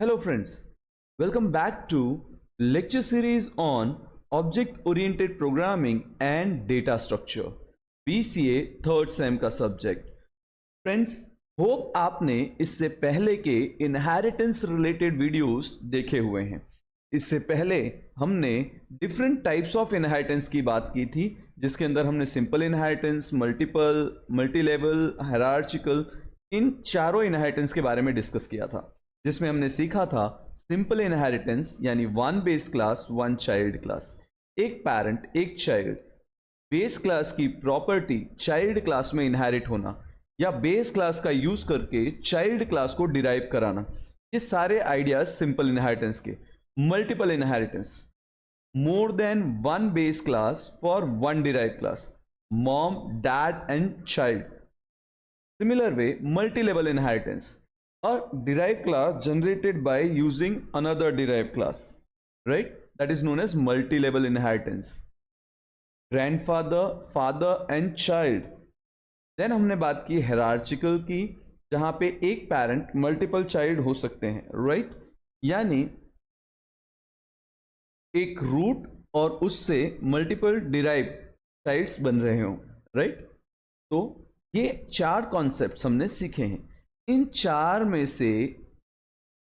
Hello friends, welcome back to lecture series on object oriented programming and data structure BCA third same का subject. Friends, hope आपने इससे पहले के inheritance related videos देखे हुए हैं। इससे पहले हमने डिफरेंट टाइप्स ऑफ इनहेरिटेंस की बात की थी, जिसके अंदर हमने simple inheritance, multiple, multi level, hierarchical, इन चारों इनहेरिटेंस के बारे में डिस्कस किया था, जिसमें हमने सीखा था सिंपल इनहेरिटेंस यानी one base class one child class, एक पैरेंट एक चाइल्ड, बेस क्लास की प्रॉपर्टी चाइल्ड क्लास में इनहेरिट होना या बेस क्लास का यूज करके चाइल्ड क्लास को डिराइव कराना। ये सारे आइडियाज सिंपल इनहेरिटेंस के। Multiple inheritance, more than one base class for one derive class, mom, dad and child. Similar way, multi level inheritance, a derived class generated by using another derived class, right? That is known as multi-level inheritance. Grandfather, father and child. Then हमने बात की hierarchical की, जहां पे एक parent multiple child हो सकते हैं, right? यानी एक root और उससे multiple derived childs बन रहे हो, right? तो ये चार concepts हमने सीखे हैं। इन चार में से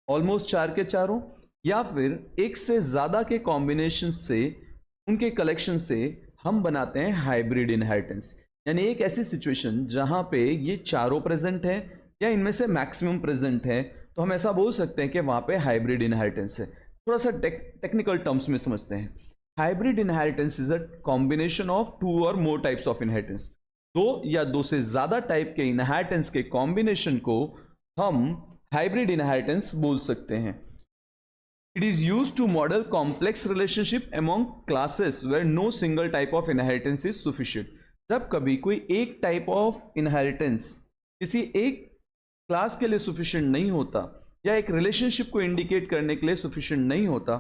ऑलमोस्ट चार के चारों या फिर एक से ज्यादा के कॉम्बिनेशन से, उनके कलेक्शन से हम बनाते हैं हाइब्रिड इनहेरिटेंस। यानी एक ऐसी सिचुएशन जहां पे ये चारों प्रेजेंट है या इनमें से मैक्सिमम प्रेजेंट है, तो हम ऐसा बोल सकते हैं कि वहां पे हाइब्रिड इनहेरिटेंस है। थोड़ा सा टेक्निकल टर्म्स में समझते हैं। Hybrid inheritance is a combination of two और मोर टाइप्स ऑफ इनहेरिटेंस। दो या दो से ज्यादा टाइप के इनहेरिटेंस के कॉम्बिनेशन को हम हाइब्रिड इनहेरिटेंस बोल सकते हैं। It is used to model complex relationship among classes where no single type of inheritance is sufficient. जब कभी कोई एक टाइप ऑफ इनहेरिटेंस किसी एक क्लास के लिए सफिशिएंट नहीं होता या एक रिलेशनशिप को इंडिकेट करने के लिए सफिशिएंट नहीं होता,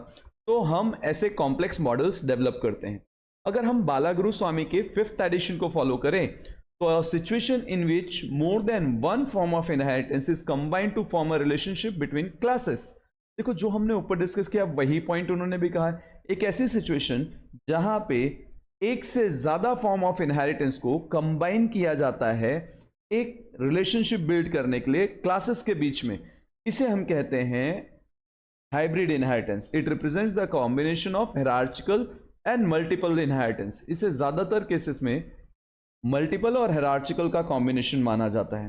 तो हम ऐसे कॉम्प्लेक्स मॉडल्स डेवलप करते हैं। अगर हम बालागुरु स्वामी के फिफ्थ एडिशन को फॉलो करें, तो a situation in which more than one form of inheritance is combined to form a relationship between classes। देखो, जो हमने ऊपर डिस्कस किया वही पॉइंट उन्होंने भी कहा है। एक ऐसी सिचुएशन जहां पे एक से ज्यादा फॉर्म ऑफ इनहेरिटेंस को कंबाइन किया जाता है एक रिलेशनशिप बिल्ड करने के लिए क्लासेस के बीच में, इसे हम कहते हैं hybrid inheritance. It represents the combination of hierarchical and multiple inheritance. इसे ज्यादातर केसेस में मल्टीपल और हायरार्चिकल का कॉम्बिनेशन माना जाता है।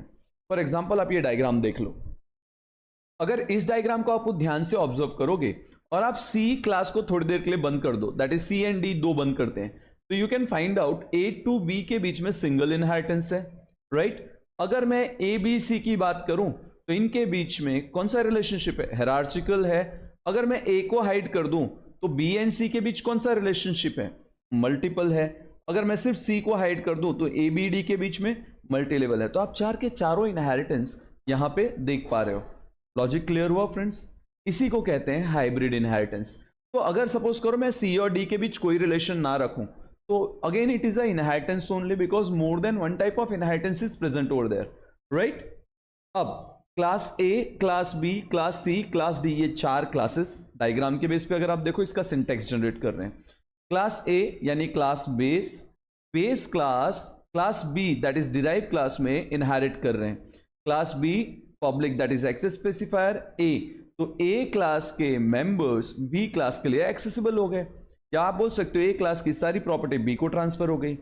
फॉर एग्जांपल, आप ये डायग्राम देख लो। अगर इस डायग्राम को आप ध्यान से ऑब्जर्व करोगे और आप सी क्लास को थोड़ी देर के लिए बंद कर दो, that is C and D दो बंद करते हैं, तो you can find out A to B के बीच में सिंगल इनहेरिटेंस है, राइट? अगर मैं ए बी सी की बात करूं तो इनके बीच में कौन सा रिलेशनशिप है? हायरार्चिकल है। अगर मैं ए को हाइड कर दूं तो बी एंड सी के बीच कौन सा रिलेशनशिप है? मल्टीपल है। अगर मैं सिर्फ सी को हाइड कर दूं तो ए बी डी के बीच में मल्टी लेवल है। तो आप चार के चारों इनहेरिटेंस यहां पे देख पा रहे हो। लॉजिक क्लियर हुआ फ्रेंड्स? इसी को कहते हैं हाइब्रिड इनहेरिटेंस। तो अगर सपोज करो मैं सी और डी के बीच कोई रिलेशन ना रखूं, तो again it is a inheritance only because more than one type of inheritance is present over there, right? अब class A, class B, class C, class D, ये चार क्लासेस डायग्राम के बेस पे अगर आप देखो इसका सिंटेक्स जनरेट कर रहे हैं। क्लास ए यानी class base, base class class B that is derive class में इनहेरिट कर रहे हैं। Class B public that is access specifier A, तो ए क्लास के मेंबर्स बी क्लास के लिए एक्सेसिबल हो गए, या आप बोल सकते हो ए क्लास की सारी प्रॉपर्टी बी को ट्रांसफर हो गई।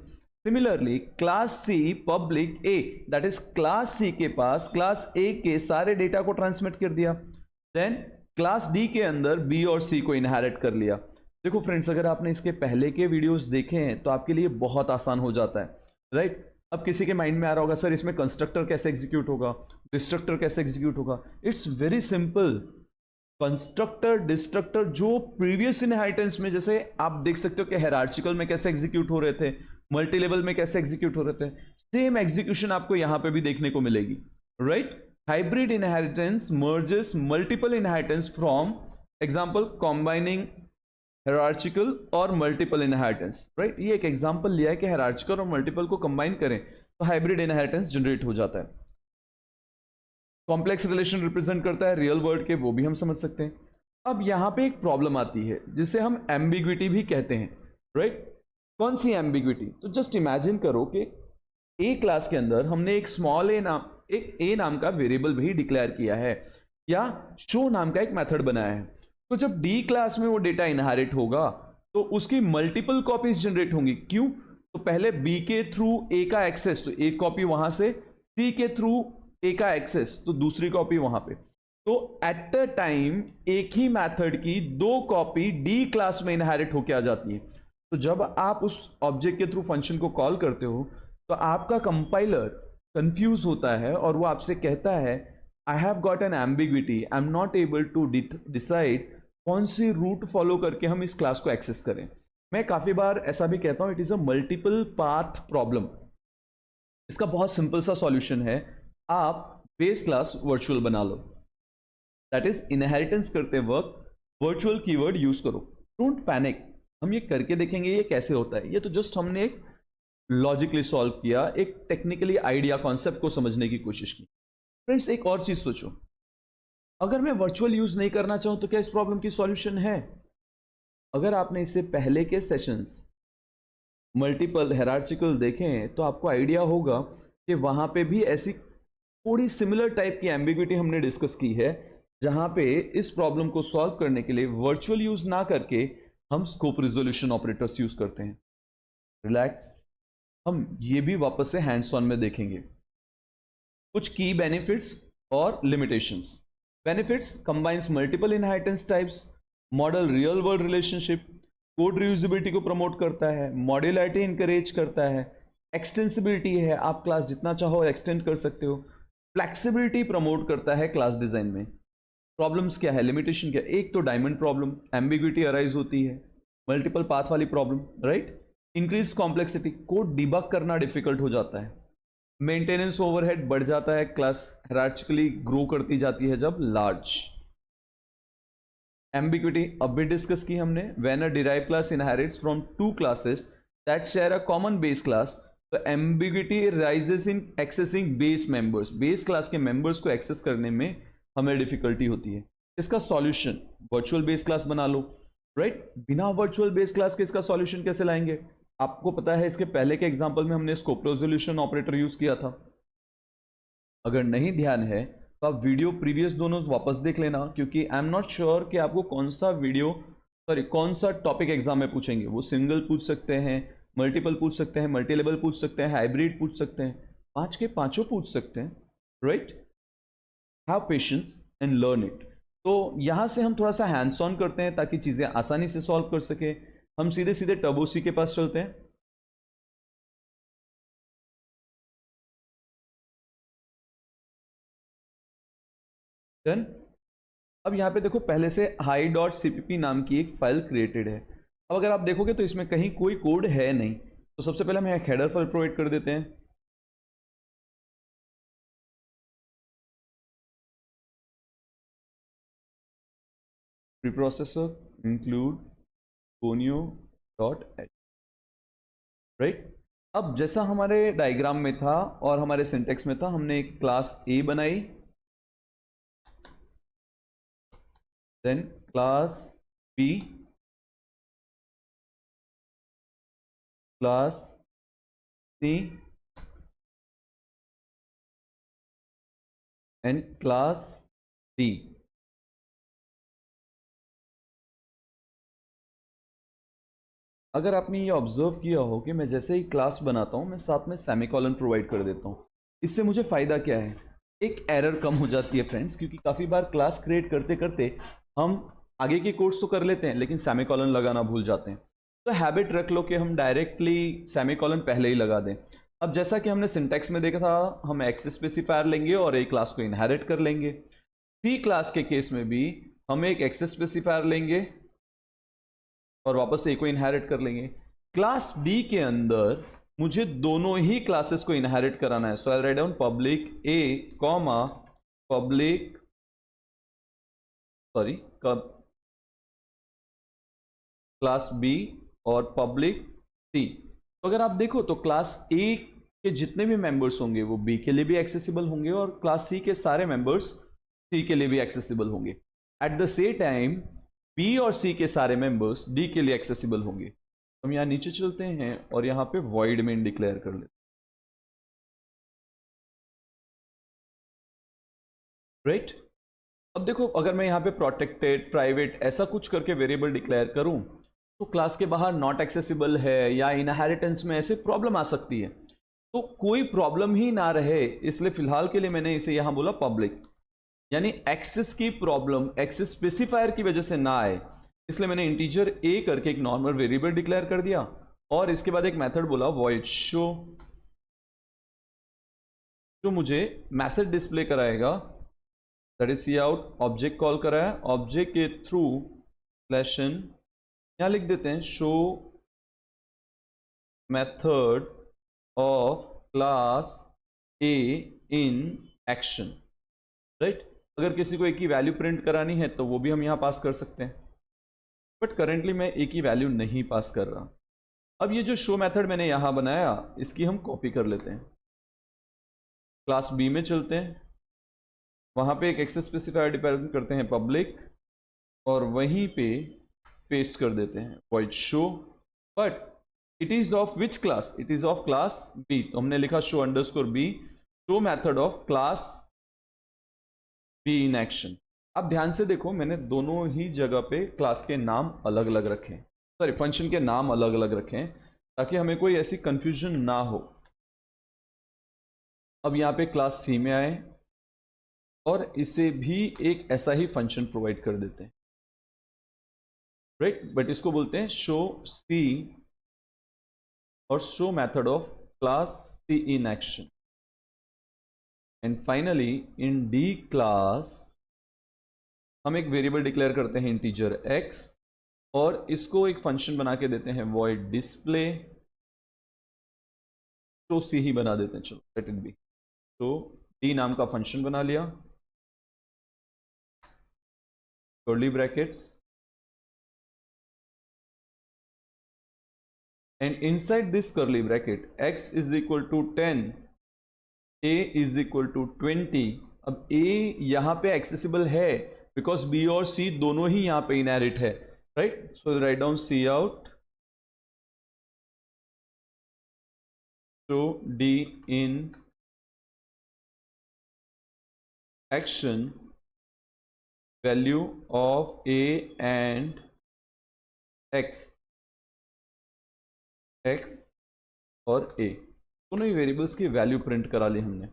Similarly class C public A that is class C के पास क्लास ए के सारे डेटा को ट्रांसमिट कर दिया। देन क्लास डी के अंदर बी और सी को इनहेरिट कर लिया। देखो फ्रेंड्स, अगर आपने इसके पहले के वीडियोस देखे हैं तो आपके लिए बहुत आसान हो जाता है, राइट? अब किसी के माइंड में आ रहा होगा, सर इसमें कंस्ट्रक्टर कैसे एग्जीक्यूट होगा, डिस्ट्रक्टर कैसे एग्जीक्यूट होगा? It's very simple. Constructor, destructor जो प्रीवियस इनहेरिटेंस में, जैसे आप देख सकते हो कि हायरार्चिकल में कैसे एग्जीक्यूट हो रहे थे, मल्टी लेवल में कैसे एग्जीक्यूट हो रहे थे, सेम एग्जीक्यूशन आपको यहां पे भी देखने को मिलेगी, right? Hybrid inheritance merges multiple inheritance from example combining hierarchical और मल्टीपल इनहेरिटेंस, राइट? ये एक एग्जांपल लिया है कि हायरार्चिकल और मल्टीपल को कंबाइन करें तो हाइब्रिड इनहेरिटेंस जनरेट हो जाता है। कॉम्प्लेक्स रिलेशन रिप्रेजेंट करता है रियल वर्ल्ड के, वो भी हम समझ सकते हैं। अब यहाँ पे एक प्रॉब्लम आती है जिसे हम एम्बिग्विटी भी कहते हैं, राइट? कौन सी एम्बिग्विटी? तो जस्ट इमेजिन करो कि ए क्लास के अंदर हमने एक स्मॉल ए नाम का वेरिएबल भी डिक्लेयर किया है, या शो नाम का एक मेथड बनाया है। तो जब डी क्लास में वो डेटा इनहेरिट होगा तो उसकी मल्टीपल कॉपीज जनरेट होंगी। क्यों? तो पहले बी के थ्रू ए का एक्सेस, तो एक कॉपी वहां से, सी के थ्रू ए का एक्सेस, तो दूसरी कॉपी वहां पे। तो एट अ टाइम एक ही मेथड की दो कॉपी डी क्लास में इनहेरिट होके आ जाती है। तो जब आप उस ऑब्जेक्ट के थ्रू फंक्शन को कॉल करते हो तो आपका कंपाइलर कंफ्यूज होता है और वो आपसे कहता है I have got an ambiguity, I am not able to decide कौन सी रूट फॉलो करके हम इस क्लास को एक्सेस करें। मैं काफी बार ऐसा भी कहता हूं, it is a multiple path problem. इसका बहुत सिंपल सा सॉल्यूशन है, आप बेस क्लास वर्चुअल बना लो। दैट इज इनहेरिटेंस करते वक्त वर्चुअल कीवर्ड यूज करो। डोंट पैनिक, हम ये करके देखेंगे ये कैसे होता है। ये तो जस्ट हमने एक लॉजिकली सॉल्व किया, एक टेक्निकली आइडिया कॉन्सेप्ट को समझने की कोशिश की। फ्रेंड्स एक और चीज सोचो, अगर मैं वर्चुअल यूज नहीं करना चाहूं तो क्या इस प्रॉब्लम की सॉल्यूशन है? अगर आपने इससे पहले के सेशंस मल्टीपल हेरार्चिकल देखें तो आपको आइडिया होगा कि वहां पे भी ऐसी थोड़ी सिमिलर टाइप की एम्बिग्विटी हमने डिस्कस की है, जहां पे इस प्रॉब्लम को सॉल्व करने के लिए वर्चुअल यूज ना करके हम स्कोप रिजोल्यूशन ऑपरेटर्स यूज करते हैं। रिलैक्स, हम ये भी वापस से हैंड्स ऑन में देखेंगे। कुछ की बेनिफिट्स और limitations. Benefits combines multiple inheritance types, model real world relationship, code reusability को प्रमोट करता है, मॉड्यूलरिटी इंकरेज करता है, एक्सटेंसिबिलिटी है, आप क्लास जितना चाहो एक्सटेंड कर सकते हो, फ्लेक्सिबिलिटी प्रमोट करता है क्लास डिजाइन में। प्रॉब्लम्स क्या है, लिमिटेशन क्या है? एक तो डायमंड प्रॉब्लम, एम्बिग्विटी अराइज होती है, मल्टीपल पाथ वाली problem, right? Increase complexity, code debug करना डिफिकल्ट हो जाता है, मेंटेनेंस ओवरहेड बढ़ जाता है, क्लास हायरार्चिकली ग्रो करती जाती है जब लार्ज। एम्बिग्विटी अब भी डिस्कस की हमने, when a derived class inherits from two classes that share a common base class, तो ambiguity arises in accessing base members, base class के मेंबर्स को एक्सेस करने में हमें डिफिकल्टी होती है। इसका सॉल्यूशन वर्चुअल बेस क्लास बना लो, राइट? बिना वर्चुअल बेस क्लास के इसका सॉल्यूशन कैसे लाएंगे? आपको पता है इसके पहले के एग्जांपल में हमने स्कोप रिजोल्यूशन ऑपरेटर यूज किया था। अगर नहीं ध्यान है तो आप वीडियो प्रीवियस दोनों वापस देख लेना, क्योंकि आई एम नॉट श्योर कि आपको कौन सा वीडियो कौन सा टॉपिक एग्जाम में पूछेंगे। वो सिंगल पूछ सकते हैं, मल्टीपल पूछ सकते हैं, मल्टी लेवल पूछ सकते हैं, हाइब्रिड पूछ सकते हैं, पांच के पांचों पूछ सकते हैं, right? Have patience and learn it. तो यहां से हम थोड़ा सा हैंड्स ऑन करते हैं ताकि चीजें आसानी से सॉल्व कर सके। हम सीधे सीधे टर्बो सी के पास चलते हैं। डन। अब यहाँ पे देखो पहले से hi.cpp नाम की एक फाइल क्रिएटेड है। अब अगर आप देखोगे तो इसमें कहीं कोई कोड है नहीं, तो सबसे पहले हम एक हेडर फाइल प्रोवाइड कर देते हैं। Preprocessor include conio.h, right? अब जैसा हमारे डायग्राम में था और हमारे सिंटेक्स में था, हमने एक क्लास ए बनाई, then class B, class C and class D. अगर आपने ये ऑब्जर्व किया हो कि मैं जैसे ही क्लास बनाता हूँ मैं साथ में सेमीकोलन प्रोवाइड कर देता हूँ, इससे मुझे फ़ायदा क्या है? एक एरर कम हो जाती है फ्रेंड्स, क्योंकि काफ़ी बार क्लास क्रिएट करते करते हम आगे के कोर्स तो कर लेते हैं लेकिन सेमीकोलन लगाना भूल जाते हैं। तो हैबिट रख लो कि हम डायरेक्टली सेमीकोलन पहले ही लगा दें। अब जैसा कि हमने सिंटैक्स में देखा था, हम एक्स स्पेसिफायर लेंगे और एक क्लास को इनहेरिट कर लेंगे। सी क्लास के केस में भी हम एक एक्स स्पेसिफायर लेंगे और वापस से ए को इनहेरिट कर लेंगे। क्लास डी के अंदर मुझे दोनों ही क्लासेस को इनहेरिट कराना है, सो आई राइट डाउन पब्लिक ए कॉमा पब्लिक क्लास बी और पब्लिक सी। तो अगर आप देखो तो क्लास ए के जितने भी मेंबर्स होंगे वो बी के लिए भी एक्सेसिबल होंगे और क्लास सी के सारे मेंबर्स सी के लिए भी एक्सेसिबल होंगे। At the same time B और सी के सारे मेंबर्स डी के लिए एक्सेसिबल होंगे। हम यहाँ नीचे चलते हैं और यहाँ पे वॉइड मेन डिक्लेयर कर लेते हैं, राइट। अब देखो, अगर मैं यहाँ पे प्रोटेक्टेड, प्राइवेट ऐसा कुछ करके वेरिएबल डिक्लेयर करूं तो क्लास के बाहर नॉट एक्सेसिबल है या इनहेरिटेंस में ऐसे प्रॉब्लम आ सकती है। तो कोई प्रॉब्लम ही ना रहे इसलिए फिलहाल के लिए मैंने इसे यहां बोला पब्लिक, यानी एक्सेस की प्रॉब्लम एक्सेस स्पेसिफायर की वजह से ना आए, इसलिए मैंने इंटीजर ए करके एक नॉर्मल वेरिएबल डिक्लेयर कर दिया और इसके बाद एक मेथड बोला वॉइड शो, जो मुझे मैसेज डिस्प्ले कराएगा, that is C out. Object call करा है, ऑब्जेक्ट के थ्रू स्लैशन यहां लिख देते हैं show method of class A in action, right. अगर किसी को एक ही वैल्यू प्रिंट करानी है तो वो भी हम यहां पास कर सकते हैं, बट करेंटली मैं एक ही वैल्यू नहीं पास कर रहा। अब ये जो शो मेथड मैंने यहां बनाया इसकी हम कॉपी कर लेते हैं, क्लास बी में चलते हैं, वहां पे एक एक्सेस स्पेसिफायर डिफाइन करते हैं पब्लिक और वहीं पे पेस्ट कर देते हैं void show, but it is of which class, it is of class B. तो हमने लिखा show underscore B, show method of class B in action. अब ध्यान से देखो, मैंने दोनों ही जगह पे क्लास के नाम अलग अलग रखे, सॉरी फंक्शन के नाम अलग अलग रखे ताकि हमें कोई ऐसी कंफ्यूजन ना हो। अब यहाँ पे क्लास सी में आए और इसे भी एक ऐसा ही फंक्शन प्रोवाइड कर देते हैं, राइट, बट इसको बोलते हैं शो सी और show method of class C in action. And finally in D class हम एक वेरिएबल डिक्लेयर करते हैं इंटीजर x और इसको एक फंक्शन बना के देते हैं वॉइड डिस्प्ले, शो सी ही बना देते हैं, चलो लेट इट बी। तो डी नाम का फंक्शन बना लिया, curly brackets, and inside this curly bracket x is equal to 10, a is equal to 20। अब a यहां पे एक्सेसिबल है बिकॉज b और c दोनों ही यहां पे इनहेरिट है, right. So right down C out show d in action value of a and x और a दोनों ही वेरिएबल्स की वैल्यू प्रिंट करा ली हमने।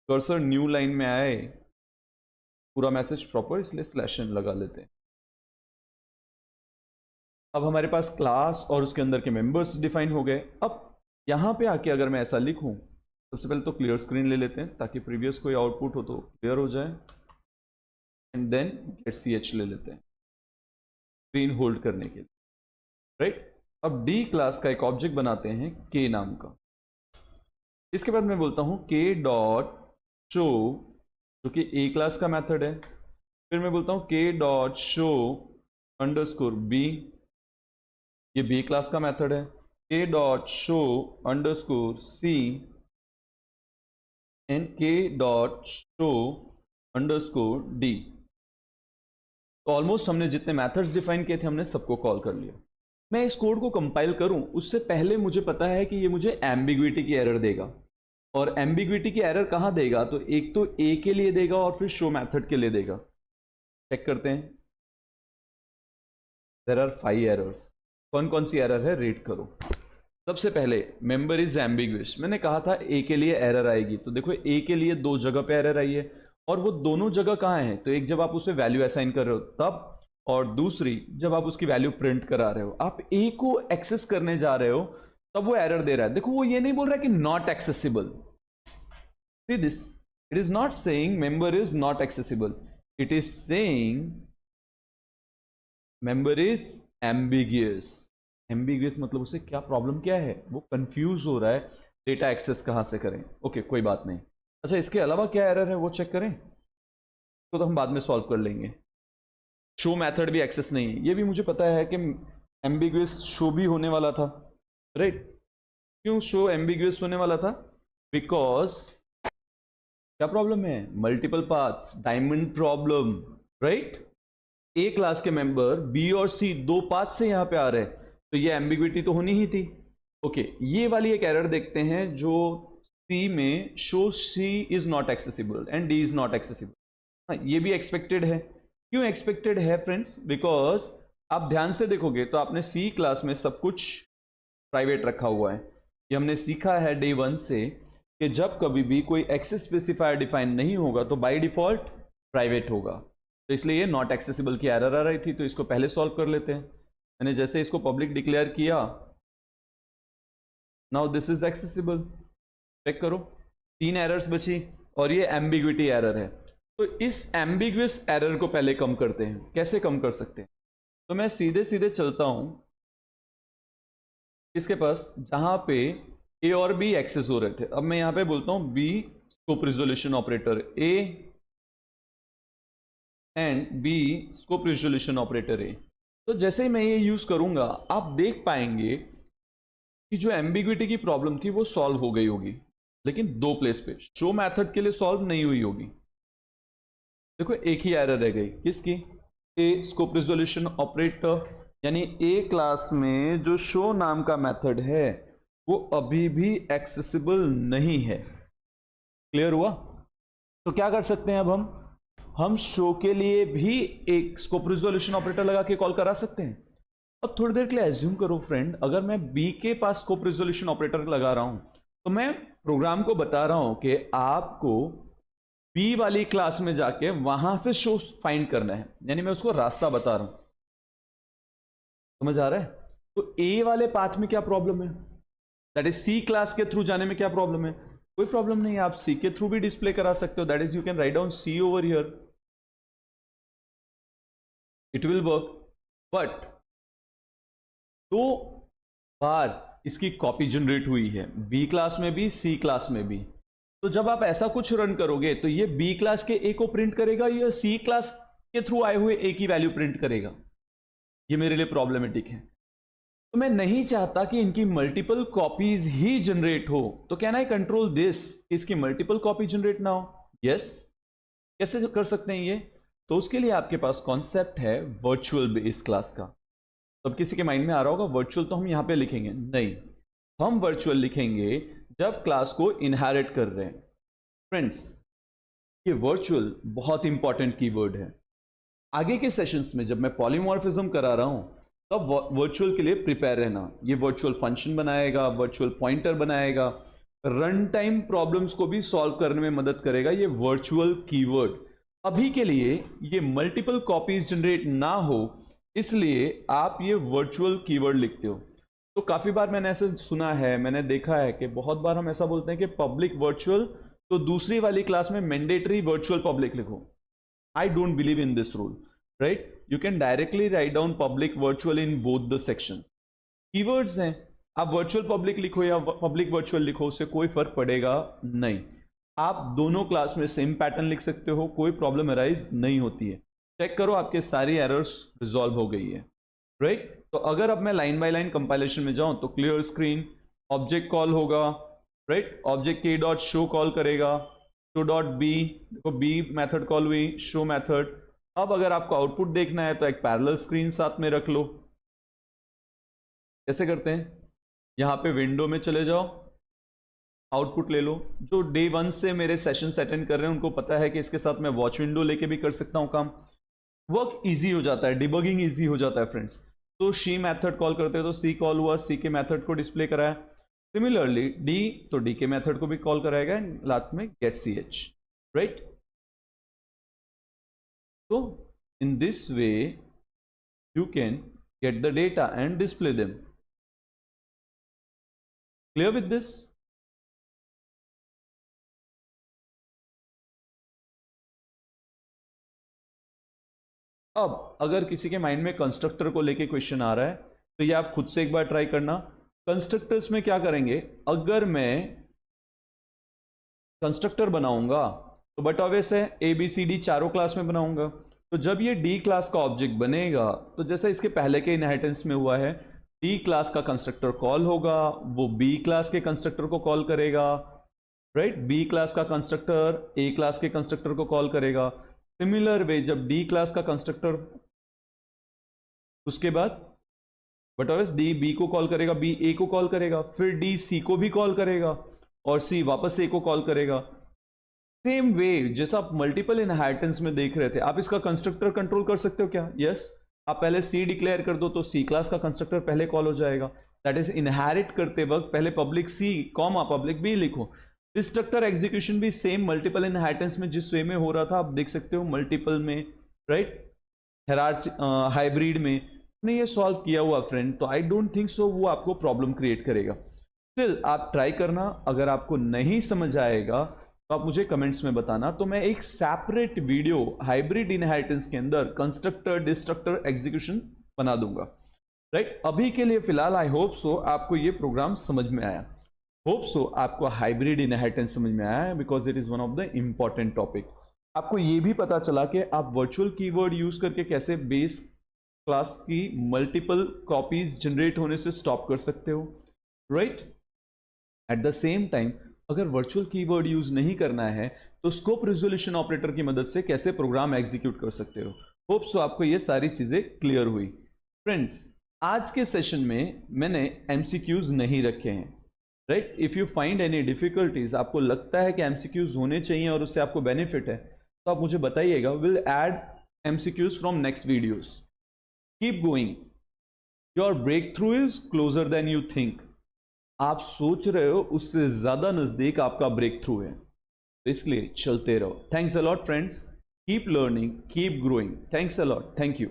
कर्सर न्यू लाइन में आए, पूरा मैसेज प्रॉपर इसलिए स्लैश n लगा लेते हैं। अब हमारे पास क्लास और उसके अंदर के मेंबर्स डिफाइन हो गए। अब यहां पे आके अगर मैं ऐसा लिखूं, सबसे पहले तो क्लियर स्क्रीन ले लेते हैं ताकि प्रीवियस कोई आउटपुट हो तो क्लियर हो जाए, एंड देन गेट ch ले लेते हैं स्क्रीन होल्ड करने के लिए, राइट। अब डी क्लास का एक ऑब्जेक्ट बनाते हैं k नाम का। इसके बाद मैं बोलता हूं k डॉट शो, जो कि a क्लास का मेथड है। फिर मैं बोलता हूं k dot show underscore b, ये b क्लास का मेथड है। k dot show underscore c and k dot show underscore d। तो ऑलमोस्ट हमने जितने मेथड्स डिफाइन किए थे हमने सबको कॉल कर लिया। मैं इस कोड को कंपाइल करूं उससे पहले मुझे पता है कि ये मुझे एम्बिग्विटी की एरर देगा, और एम्बिग्विटी की एरर कहां देगा, तो एक तो a के लिए देगा और फिर शो मेथड के लिए देगा। चेक करते हैं, देयर आर 5 एरर्स। कौन कौन सी एरर है रीड करो। सबसे पहले मेंबर इज एम्बिग्वियस, मैंने कहा था a के लिए एरर आएगी, तो देखो a के लिए 2 जगह पे एरर आई है और वो दोनों जगह कहाँ है, तो एक जब आप उसे वैल्यू असाइन कर रहे हो तब, और दूसरी जब आप उसकी वैल्यू प्रिंट करा रहे हो। आप a को एक्सेस करने जा रहे हो तब वो एरर दे रहा है। देखो वो ये नहीं बोल रहा है कि not accessible, see this, it is not saying member is not accessible, it is saying member is ambiguous. Ambiguous मतलब उसे क्या प्रॉब्लम क्या है, वो कंफ्यूज हो रहा है डेटा एक्सेस कहां से करें। ओके कोई बात नहीं। अच्छा इसके अलावा क्या एरर है वो चेक करें, तो हम बाद में सॉल्व कर लेंगे। शो मेथड भी एक्सेस नहीं है, ये भी मुझे पता है कि एम्बिग्युअस शो भी होने वाला था, राइट। क्यों शो एम्बिगुअस होने वाला था? बिकॉज क्या प्रॉब्लम है? Multiple paths, diamond problem, right? A class के मेंबर बी और सी दो पाथ से यहां पे आ रहे हैं, तो ये एम्बिग्विटी तो होनी ही थी। ओके, ये वाली एक एरर देखते हैं जो सी में show C is not accessible and D is not accessible. हाँ, ये भी एक्सपेक्टेड है। क्यों एक्सपेक्टेड है फ्रेंड्स? बिकॉज आप ध्यान से देखोगे तो आपने सी क्लास में सब कुछ प्राइवेट रखा हुआ है। ये हमने सीखा है डे 1 से कि जब कभी भी कोई एक्सेस स्पेसिफायर डिफाइन नहीं होगा तो बाय डिफॉल्ट प्राइवेट होगा। तो इसलिए ये नॉट एक्सेसिबल की एरर आ रही थी, तो इसको पहले सॉल्व कर लेते हैं। मैंने जैसे इसको पब्लिक डिक्लेयर किया, now this is accessible. Check करो, 3 एरर्स बची और ये एम्बिग्विटी एरर है। तो इस एम्बिगुअस एरर को पहले कम करते हैं। कैसे कम कर सकते हैं? तो मैं सीधे सीधे चलता हूं इसके पास जहां पे ए और बी एक्सेस हो रहे थे। अब मैं यहां पे बोलता हूं B scope resolution operator A and B scope resolution operator A. तो जैसे ही मैं ये यूज करूंगा आप देख पाएंगे कि जो एम्बिग्विटी की प्रॉब्लम थी वो सॉल्व हो गई होगी, लेकिन 2 प्लेस पे। शो मेथड के लिए सॉल्व नहीं हुई होगी। देखो एक ही एरर रह गई, किसकी? ए स्कोप रिजोल्यूशन ऑपरेटर, यानी ए क्लास में जो शो नाम का मेथड है वो अभी भी एक्सेसिबल नहीं है। क्लियर हुआ? तो क्या कर सकते हैं अब हम शो के लिए भी एक स्कोप रिजोल्यूशन ऑपरेटर लगा के कॉल करा सकते हैं। अब थोड़ी देर के लिए एज्यूम करो फ्रेंड, अगर मैं बी के पास स्कोप रिजोल्यूशन ऑपरेटर लगा रहा हूं तो मैं प्रोग्राम को बता रहा हूं कि आपको बी वाली क्लास में जाके वहां से शो फाइंड करना है, यानी मैं उसको रास्ता बता रहा हूं। समझ आ रहा है? तो ए वाले पाथ में क्या प्रॉब्लम है? दैट इज सी क्लास के थ्रू जाने में क्या प्रॉब्लम है? कोई प्रॉब्लम नहीं है, आप सी के थ्रू भी डिस्प्ले करा सकते हो। That is you can write down C over here, it will work. But 2 बार इसकी कॉपी जनरेट हुई है, बी क्लास में भी सी क्लास में भी। तो जब आप ऐसा कुछ रन करोगे तो ये बी क्लास के ए को प्रिंट करेगा या सी क्लास के थ्रू आए हुए ए की वैल्यू प्रिंट करेगा? ये मेरे लिए प्रॉब्लमेटिक है। तो मैं नहीं चाहता कि इनकी मल्टीपल कॉपीज ही जनरेट हो। तो कैन आई कंट्रोल दिस, इसकी मल्टीपल कॉपी जनरेट ना हो? यस। कैसे कर सकते हैं ये? तो उसके लिए आपके पास कॉन्सेप्ट है वर्चुअल बेस क्लास का। तो अब किसी के माइंड में आ रहा होगा वर्चुअल तो हम यहां पे लिखेंगे, नहीं, हम वर्चुअल लिखेंगे जब क्लास को इनहेरिट कर रहे हैं। फ्रेंड्स, ये वर्चुअल बहुत इंपॉर्टेंट कीवर्ड है। आगे के सेशंस में जब मैं पॉलीमॉर्फिज्म करा रहा हूं तब वर्चुअल के लिए प्रिपेयर रहना। ये वर्चुअल फंक्शन बनाएगा, वर्चुअल पॉइंटर बनाएगा, रन टाइम प्रॉब्लम्स को भी सॉल्व करने में मदद करेगा ये वर्चुअल कीवर्ड। अभी के लिए ये मल्टीपल कॉपीज जनरेट ना हो इसलिए आप ये वर्चुअल कीवर्ड लिखते हो। तो काफी बार मैंने ऐसे सुना है, मैंने देखा है कि बहुत बार हम ऐसा बोलते हैं कि पब्लिक वर्चुअल, तो दूसरी वाली क्लास में मैंडेटरी वर्चुअल पब्लिक लिखो। I don't believe in this rule, right? You can directly write down public virtual in both the sections. Keywords हैं, आप virtual public लिखो या public virtual लिखो, उससे कोई फर्क पड़ेगा नहीं। आप दोनों क्लास में सेम पैटर्न लिख सकते हो, कोई प्रॉब्लम अराइज नहीं होती है। चेक करो आपके सारी एरर्स रिजॉल्व हो गई है, राइट? तो अगर अब मैं लाइन बाय लाइन कंपाइलेशन में जाऊं तो क्लियर स्क्रीन, ऑब्जेक्ट कॉल होगा, राइट? ऑब्जेक्ट के डॉट शो कॉल करेगा, शो डॉट बी, देखो बी मेथड कॉल हुई, शो मेथड। अब अगर आपको आउटपुट देखना है तो एक पैरेलल स्क्रीन साथ में रख लो। कैसे करते हैं? यहां पे विंडो में चले जाओ, आउटपुट ले लो। जो डे 1 से मेरे सेशंस अटेंड कर रहे हैं उनको पता है कि इसके साथ मैं वॉच विंडो लेके भी कर सकता हूं काम। वर्क इजी हो जाता है, डिबगिंग इजी हो जाता है फ्रेंड्स। तो शी मेथड कॉल करते हैं तो सी कॉल हुआ, सी के मेथड को डिस्प्ले कराया। सिमिलरली डी, तो डी के मेथड को भी कॉल कराएगा, लास्ट में गेट सी एच, राइट? तो in this way you can get the data and display them. Clear with this? अब अगर किसी के माइंड में कंस्ट्रक्टर को लेके क्वेश्चन आ रहा है तो ये आप खुद से एक बार ट्राई करना। कंस्ट्रक्टर्स में क्या करेंगे, अगर मैं कंस्ट्रक्टर बनाऊंगा तो बट ऑब्वियस है ए बी सी डी चारों क्लास में बनाऊंगा। तो जब ये डी क्लास का ऑब्जेक्ट बनेगा तो जैसा इसके पहले के इनहेरिटेंस में हुआ है, डी क्लास का कंस्ट्रक्टर कॉल होगा, वो बी क्लास के कंस्ट्रक्टर को कॉल करेगा, राइट। बी क्लास का कंस्ट्रक्टर ए क्लास के कंस्ट्रक्टर को कॉल करेगा। सिमिलर वे जब डी क्लास का कंस्ट्रक्टर, उसके बाद बटोरस डी बी को कॉल करेगा, बी ए को कॉल करेगा, फिर डी सी को भी कॉल करेगा और सी वापस ए को कॉल करेगा। सेम वे जैसा आप मल्टीपल इनहेरिटेंस में देख रहे थे, आप इसका कंस्ट्रक्टर कंट्रोल कर सकते हो क्या? यस। आप पहले सी डिक्लेयर कर दो तो सी क्लास का कंस्ट्रक्टर पहले कॉल हो जाएगा। दैट इज इनहेरिट करते वक्त पहले public C comma public B लिखो। डिस्ट्रक्टर एग्जीक्यूशन भी सेम मल्टीपल इनहेरिटेंस में जिस वे में हो रहा था आप देख सकते हो, मल्टीपल में, राइट, हाइब्रिड में ने ये सॉल्व किया हुआ फ्रेंड, तो आई डोंट थिंक सो वो आपको प्रॉब्लम क्रिएट करेगा। स्टिल आप ट्राई करना, अगर आपको नहीं समझ आएगा तो आप मुझे कमेंट्स में बताना, तो मैं एक सेपरेट वीडियो हाइब्रिड इनहेरिटेंस के अंदर कंस्ट्रक्टर डिस्ट्रक्टर एग्जीक्यूशन बना दूंगा, राइट। अभी के लिए फिलहाल आई होप सो आपको ये प्रोग्राम समझ में आया, होप सो आपको हाइब्रिड इनहेरिटेंस समझ में आया, because it is one of the important topic. आपको ये भी पता चला कि आप वर्चुअल कीवर्ड यूज करके कैसे बेस क्लास की मल्टीपल कॉपीज जनरेट होने से स्टॉप कर सकते हो, right. Eight the same time अगर वर्चुअल कीवर्ड यूज नहीं करना है तो स्कोप रिजोल्यूशन ऑपरेटर की मदद से कैसे प्रोग्राम एग्जीक्यूट कर सकते हो। होप सो आपको ये सारी चीजें क्लियर हुई। फ्रेंड्स, आज के सेशन में मैंने एमसीक्यूज नहीं रखे हैं, right. If you find any difficulties, आपको लगता है कि एमसीक्यूज होने चाहिए और उससे आपको बेनिफिट है, तो आप मुझे बताइएगा। Will add MCQs from next videos. Keep going, your breakthrough is closer than you think. आप सोच रहे हो उससे ज्यादा नजदीक आपका ब्रेक थ्रू है, तो इसलिए चलते रहो। Thanks a lot friends, keep learning, keep growing. Thanks a lot, thank you.